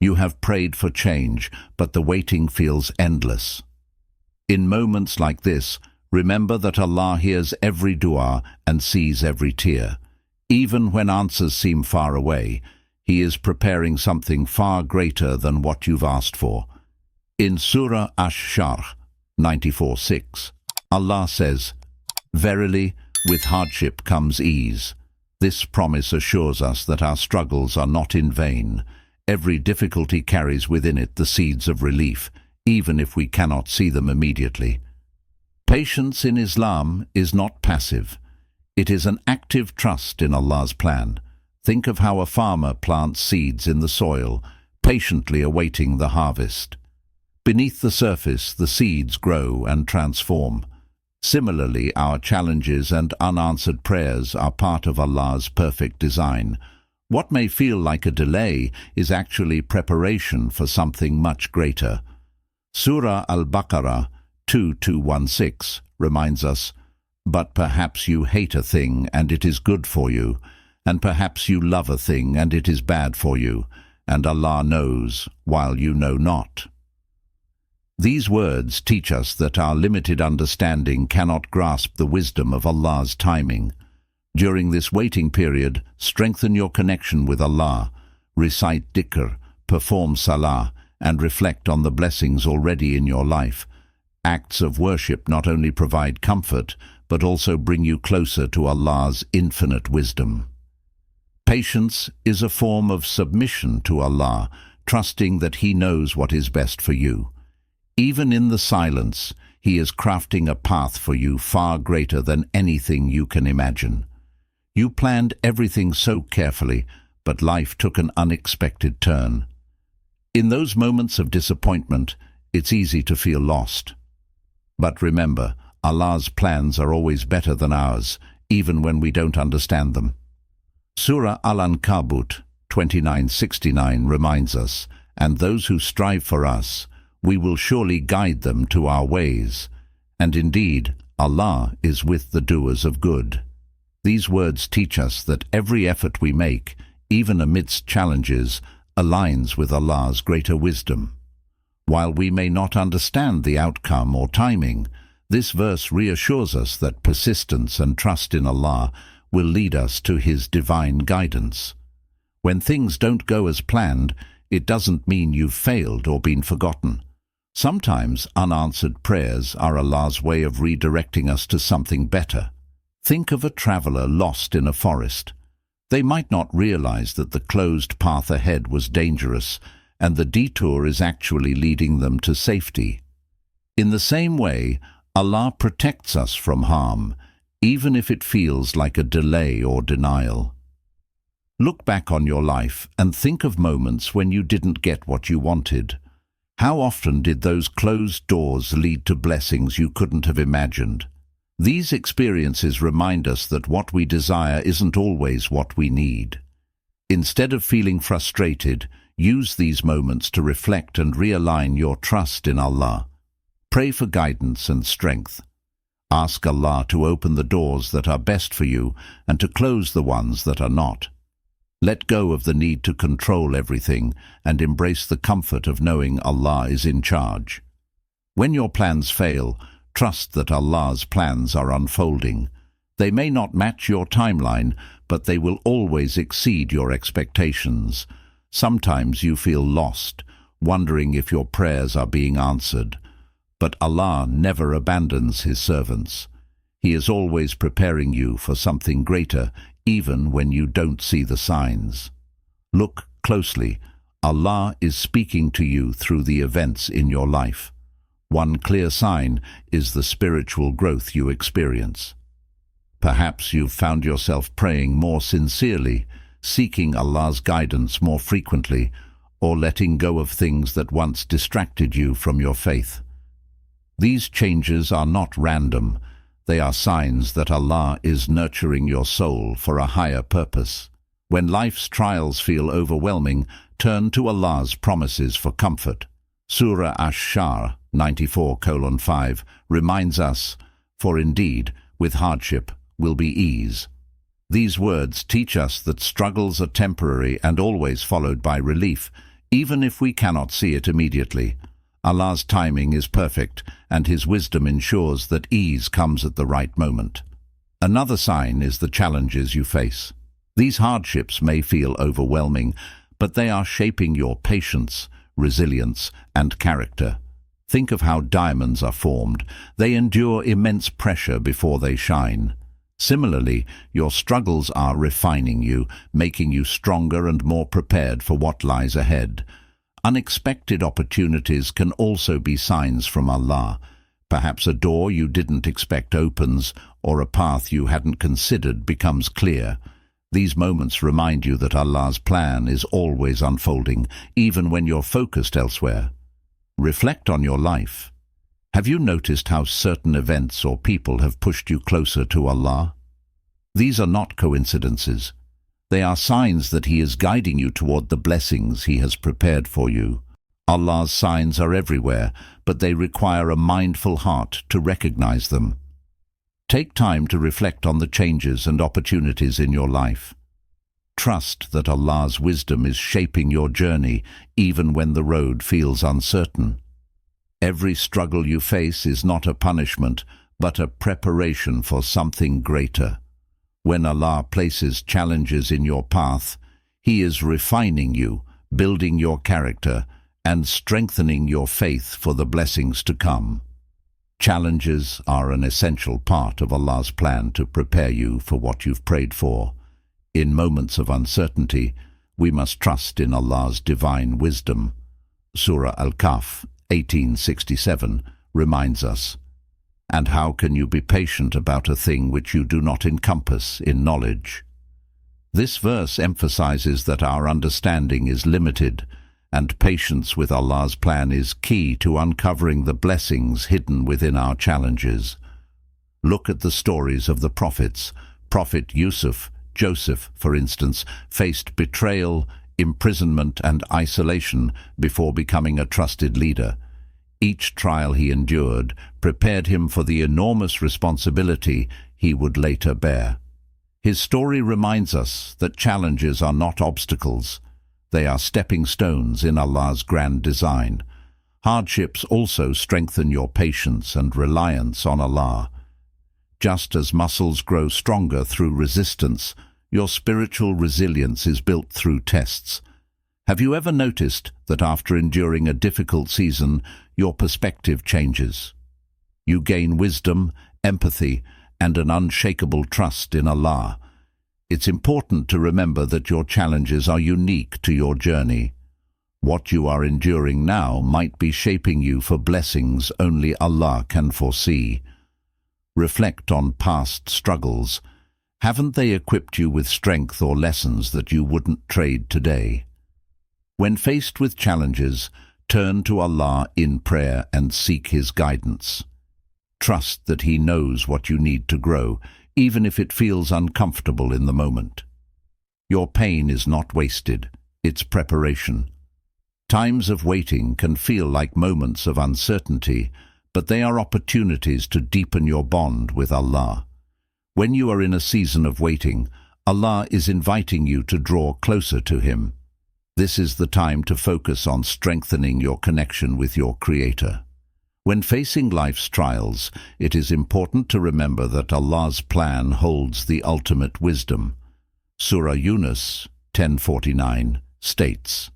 You have prayed for change, but the waiting feels endless. In moments like this, remember that Allah hears every dua and sees every tear. Even when answers seem far away, He is preparing something far greater than what you've asked for. In Surah Surah 94:6, Allah says, "Verily, with hardship comes ease." This promise assures us that our struggles are not in vain. Every difficulty carries within it the seeds of relief, even if we cannot see them immediately. Patience in Islam is not passive. It is an active trust in Allah's plan. Think of how a farmer plants seeds in the soil, patiently awaiting the harvest. Beneath the surface, the seeds grow and transform. Similarly, our challenges and unanswered prayers are part of Allah's perfect design. What may feel like a delay is actually preparation for something much greater. Surah Al-Baqarah 2:216 reminds us, "But perhaps you hate a thing and it is good for you, and perhaps you love a thing and it is bad for you, and Allah knows while you know not." These words teach us that our limited understanding cannot grasp the wisdom of Allah's timing. During this waiting period, strengthen your connection with Allah, recite dhikr, perform salah, and reflect on the blessings already in your life. Acts of worship not only provide comfort, but also bring you closer to Allah's infinite wisdom. Patience is a form of submission to Allah, trusting that He knows what is best for you. Even in the silence, He is crafting a path for you far greater than anything you can imagine. You planned everything so carefully, but life took an unexpected turn. In those moments of disappointment, it's easy to feel lost. But remember, Allah's plans are always better than ours, even when we don't understand them. Surah Al-Ankabut 29:69 reminds us, "And those who strive for us, we will surely guide them to our ways. And indeed, Allah is with the doers of good." These words teach us that every effort we make, even amidst challenges, aligns with Allah's greater wisdom. While we may not understand the outcome or timing, this verse reassures us that persistence and trust in Allah will lead us to His divine guidance. When things don't go as planned, it doesn't mean you've failed or been forgotten. Sometimes unanswered prayers are Allah's way of redirecting us to something better. Think of a traveler lost in a forest. They might not realize that the closed path ahead was dangerous, and the detour is actually leading them to safety. In the same way, Allah protects us from harm, even if it feels like a delay or denial. Look back on your life and think of moments when you didn't get what you wanted. How often did those closed doors lead to blessings you couldn't have imagined? These experiences remind us that what we desire isn't always what we need. Instead of feeling frustrated, use these moments to reflect and realign your trust in Allah. Pray for guidance and strength. Ask Allah to open the doors that are best for you and to close the ones that are not. Let go of the need to control everything and embrace the comfort of knowing Allah is in charge. When your plans fail, trust that Allah's plans are unfolding. They may not match your timeline, but they will always exceed your expectations. Sometimes you feel lost, wondering if your prayers are being answered. But Allah never abandons His servants. He is always preparing you for something greater, even when you don't see the signs. Look closely. Allah is speaking to you through the events in your life. One clear sign is the spiritual growth you experience. Perhaps you've found yourself praying more sincerely, seeking Allah's guidance more frequently, or letting go of things that once distracted you from your faith. These changes are not random. They are signs that Allah is nurturing your soul for a higher purpose. When life's trials feel overwhelming, turn to Allah's promises for comfort. Surah Surah 94:5 reminds us, "For indeed, with hardship will be ease." These words teach us that struggles are temporary and always followed by relief, even if we cannot see it immediately. Allah's timing is perfect, and His wisdom ensures that ease comes at the right moment. Another sign is the challenges you face. These hardships may feel overwhelming, but they are shaping your patience, resilience, and character. Think of how diamonds are formed. They endure immense pressure before they shine. Similarly, your struggles are refining you, making you stronger and more prepared for what lies ahead. Unexpected opportunities can also be signs from Allah. Perhaps a door you didn't expect opens, or a path you hadn't considered becomes clear. These moments remind you that Allah's plan is always unfolding, even when you're focused elsewhere. Reflect on your life. Have you noticed how certain events or people have pushed you closer to Allah? These are not coincidences. They are signs that He is guiding you toward the blessings He has prepared for you. Allah's signs are everywhere, but they require a mindful heart to recognize them. Take time to reflect on the changes and opportunities in your life. Trust that Allah's wisdom is shaping your journey, even when the road feels uncertain. Every struggle you face is not a punishment, but a preparation for something greater. When Allah places challenges in your path, He is refining you, building your character, and strengthening your faith for the blessings to come. Challenges are an essential part of Allah's plan to prepare you for what you've prayed for. In moments of uncertainty, we must trust in Allah's divine wisdom. Surah Al-Kahf 1867 reminds us, "And how can you be patient about a thing which you do not encompass in knowledge?" This verse emphasizes that our understanding is limited, and patience with Allah's plan is key to uncovering the blessings hidden within our challenges. Look at the stories of the prophets. Prophet Yusuf, Joseph, for instance, faced betrayal, imprisonment, and isolation before becoming a trusted leader. Each trial he endured prepared him for the enormous responsibility he would later bear. His story reminds us that challenges are not obstacles. They are stepping stones in Allah's grand design. Hardships also strengthen your patience and reliance on Allah. Just as muscles grow stronger through resistance, your spiritual resilience is built through tests. Have you ever noticed that after enduring a difficult season, your perspective changes? You gain wisdom, empathy, and an unshakable trust in Allah. It's important to remember that your challenges are unique to your journey. What you are enduring now might be shaping you for blessings only Allah can foresee. Reflect on past struggles. Haven't they equipped you with strength or lessons that you wouldn't trade today? When faced with challenges, turn to Allah in prayer and seek His guidance. Trust that He knows what you need to grow, even if it feels uncomfortable in the moment. Your pain is not wasted, it's preparation. Times of waiting can feel like moments of uncertainty, but they are opportunities to deepen your bond with Allah. When you are in a season of waiting, Allah is inviting you to draw closer to Him. This is the time to focus on strengthening your connection with your Creator. When facing life's trials, it is important to remember that Allah's plan holds the ultimate wisdom. Surah Yunus 10:49 states,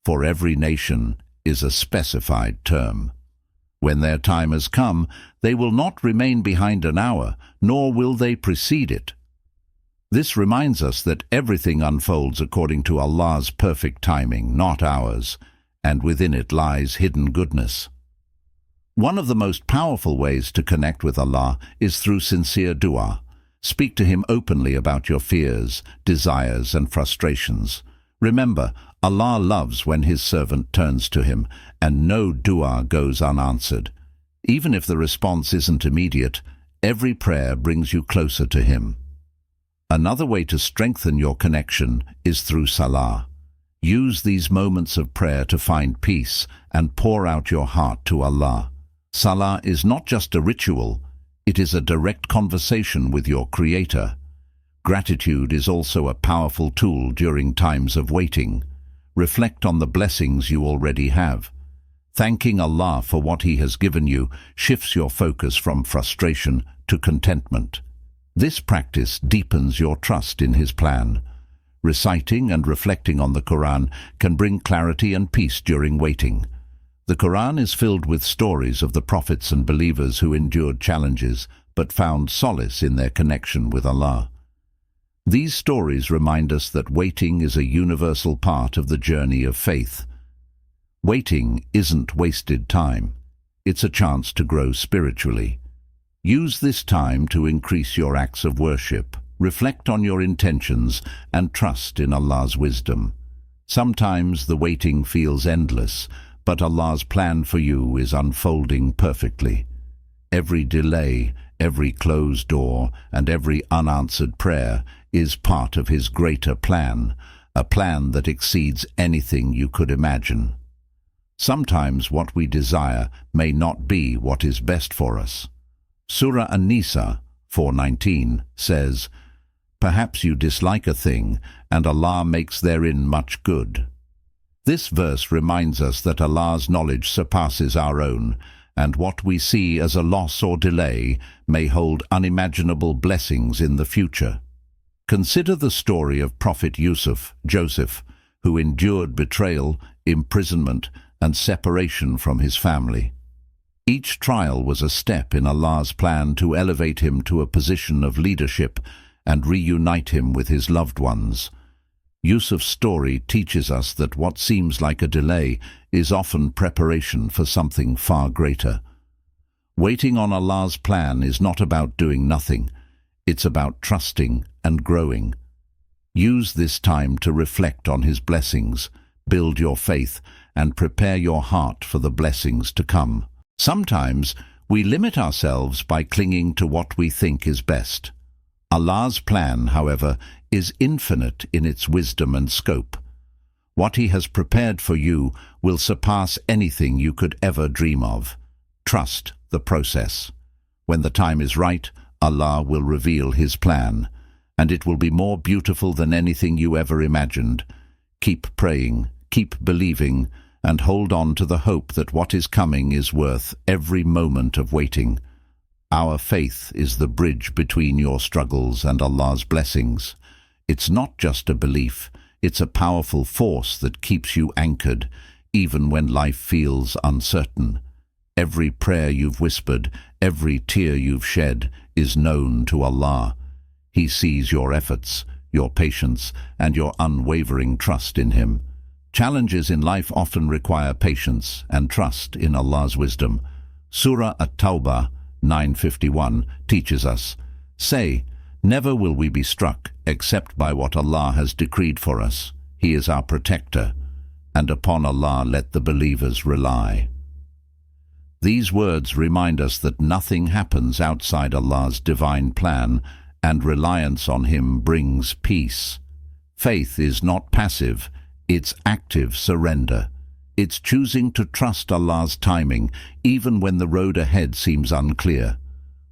"For every nation is a specified term. When their time has come, they will not remain behind an hour, nor will they precede it." This reminds us that everything unfolds according to Allah's perfect timing, not ours, and within it lies hidden goodness. One of the most powerful ways to connect with Allah is through sincere dua. Speak to Him openly about your fears, desires, and frustrations. Remember, Allah loves when His servant turns to Him, and no dua goes unanswered. Even if the response isn't immediate, every prayer brings you closer to Him. Another way to strengthen your connection is through salah. Use these moments of prayer to find peace and pour out your heart to Allah. Salah is not just a ritual, it is a direct conversation with your Creator. Gratitude is also a powerful tool during times of waiting. Reflect on the blessings you already have. Thanking Allah for what He has given you shifts your focus from frustration to contentment. This practice deepens your trust in His plan. Reciting and reflecting on the Quran can bring clarity and peace during waiting. The Quran is filled with stories of the prophets and believers who endured challenges but found solace in their connection with Allah. These stories remind us that waiting is a universal part of the journey of faith. Waiting isn't wasted time. It's a chance to grow spiritually. Use this time to increase your acts of worship, reflect on your intentions, and trust in Allah's wisdom. Sometimes the waiting feels endless, but Allah's plan for you is unfolding perfectly. Every delay, every closed door, and every unanswered prayer is part of His greater plan, a plan that exceeds anything you could imagine. Sometimes what we desire may not be what is best for us. Surah An-Nisa 4:19 says, "Perhaps you dislike a thing, and Allah makes therein much good." This verse reminds us that Allah's knowledge surpasses our own, and what we see as a loss or delay may hold unimaginable blessings in the future. Consider the story of Prophet Joseph, who endured betrayal, imprisonment, and separation from his family. Each trial was a step in Allah's plan to elevate him to a position of leadership and reunite him with his loved ones. Yusuf's story teaches us that what seems like a delay is often preparation for something far greater. Waiting on Allah's plan is not about doing nothing. It's about trusting and growing. Use this time to reflect on His blessings, build your faith, and prepare your heart for the blessings to come. Sometimes we limit ourselves by clinging to what we think is best. Allah's plan, however, is infinite in its wisdom and scope. What He has prepared for you will surpass anything you could ever dream of. Trust the process. When the time is right, Allah will reveal His plan, and it will be more beautiful than anything you ever imagined. Keep praying, keep believing, and hold on to the hope that what is coming is worth every moment of waiting. Our faith is the bridge between your struggles and Allah's blessings. It's not just a belief, it's a powerful force that keeps you anchored, even when life feels uncertain. Every prayer you've whispered, every tear you've shed, is known to Allah. He sees your efforts, your patience, and your unwavering trust in Him. Challenges in life often require patience and trust in Allah's wisdom. Surah At-Tawbah 9:51 teaches us, "Say, never will we be struck except by what Allah has decreed for us. He is our protector, and upon Allah let the believers rely." These words remind us that nothing happens outside Allah's divine plan, and reliance on Him brings peace. Faith is not passive, it's active surrender. It's choosing to trust Allah's timing, even when the road ahead seems unclear.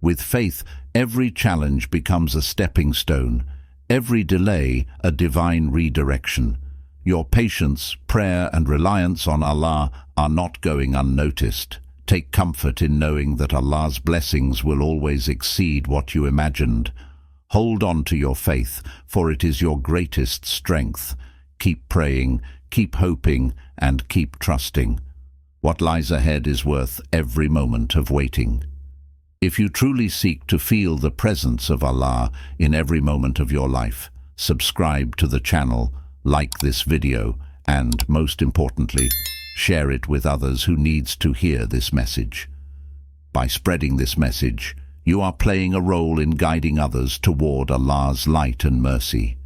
With faith, every challenge becomes a stepping stone, every delay a divine redirection. Your patience, prayer, and reliance on Allah are not going unnoticed. Take comfort in knowing that Allah's blessings will always exceed what you imagined. Hold on to your faith, for it is your greatest strength. Keep praying, keep hoping, and keep trusting. What lies ahead is worth every moment of waiting. If you truly seek to feel the presence of Allah in every moment of your life, subscribe to the channel, like this video, and, most importantly, share it with others who needs to hear this message. By spreading this message, you are playing a role in guiding others toward Allah's light and mercy.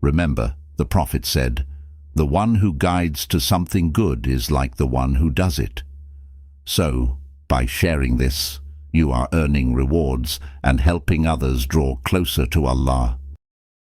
Remember, the Prophet said, "The one who guides to something good is like the one who does it." So, by sharing this, you are earning rewards and helping others draw closer to Allah.